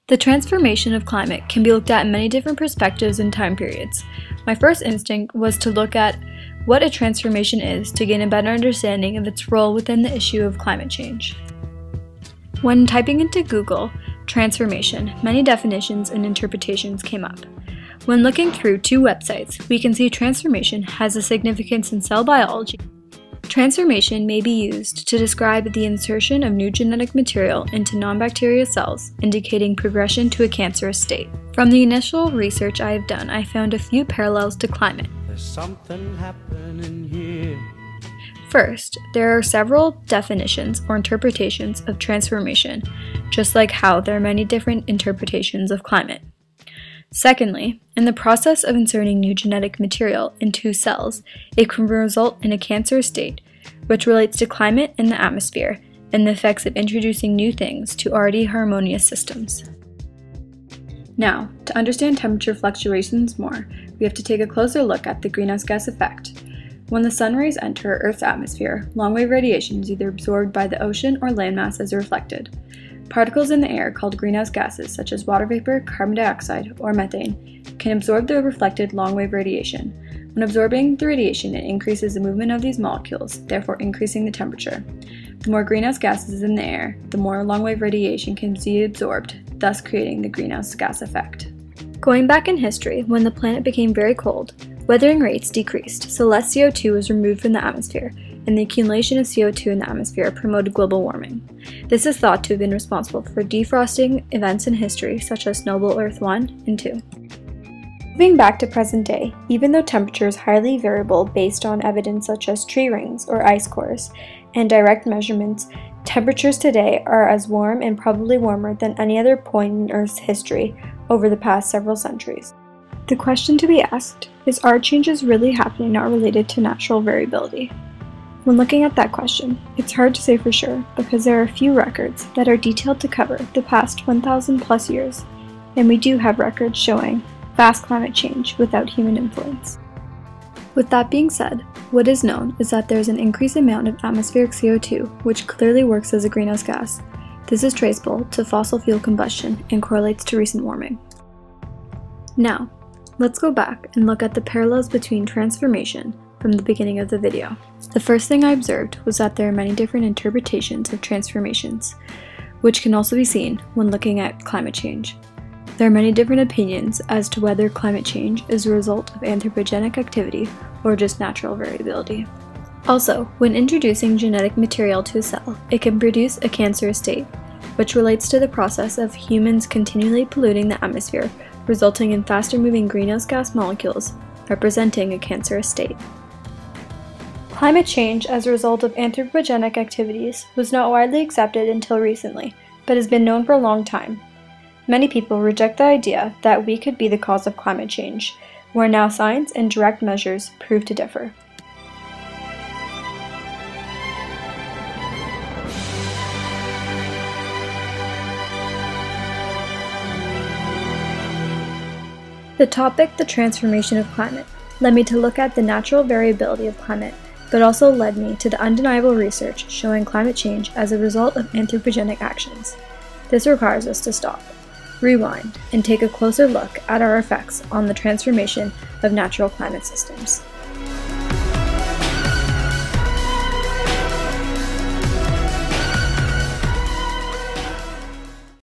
The transformation of climate can be looked at in many different perspectives and time periods. My first instinct was to look at what a transformation is to gain a better understanding of its role within the issue of climate change. When typing into Google, transformation, many definitions and interpretations came up. When looking through two websites, we can see transformation has a significance in cell biology. Transformation may be used to describe the insertion of new genetic material into non-bacterial cells, indicating progression to a cancerous state. From the initial research I have done, I found a few parallels to climate. There's something happening here. First, there are several definitions or interpretations of transformation, just like how there are many different interpretations of climate. Secondly, in the process of inserting new genetic material into cells, it can result in a cancerous state, which relates to climate and the atmosphere, and the effects of introducing new things to already harmonious systems. Now, to understand temperature fluctuations more, we have to take a closer look at the greenhouse gas effect. When the sun rays enter Earth's atmosphere, long-wave radiation is either absorbed by the ocean or landmass as reflected. Particles in the air called greenhouse gases, such as water vapor, carbon dioxide, or methane, can absorb the reflected long-wave radiation. When absorbing the radiation, it increases the movement of these molecules, therefore increasing the temperature. The more greenhouse gases in the air, the more long-wave radiation can be absorbed, thus creating the greenhouse gas effect. Going back in history, when the planet became very cold, weathering rates decreased, so less CO2 was removed from the atmosphere, and the accumulation of CO2 in the atmosphere promoted global warming. This is thought to have been responsible for defrosting events in history such as Snowball Earth 1 and 2. Moving back to present day, even though temperature is highly variable based on evidence such as tree rings or ice cores and direct measurements, temperatures today are as warm and probably warmer than any other point in Earth's history over the past several centuries. The question to be asked is, are changes really happening not related to natural variability? When looking at that question, it's hard to say for sure because there are few records that are detailed to cover the past 1,000 plus years, and we do have records showing fast climate change without human influence. With that being said, what is known is that there is an increased amount of atmospheric CO2, which clearly works as a greenhouse gas. This is traceable to fossil fuel combustion and correlates to recent warming. Now, let's go back and look at the parallels between transformation from the beginning of the video. The first thing I observed was that there are many different interpretations of transformations, which can also be seen when looking at climate change. There are many different opinions as to whether climate change is a result of anthropogenic activity or just natural variability. Also, when introducing genetic material to a cell, it can produce a cancerous state, which relates to the process of humans continually polluting the atmosphere, resulting in faster moving greenhouse gas molecules, representing a cancerous state. Climate change as a result of anthropogenic activities was not widely accepted until recently, but has been known for a long time. Many people reject the idea that we could be the cause of climate change, where now science and direct measures prove to differ. The topic, the transformation of climate, led me to look at the natural variability of climate, but also led me to the undeniable research showing climate change as a result of anthropogenic actions. This requires us to stop, rewind, and take a closer look at our effects on the transformation of natural climate systems.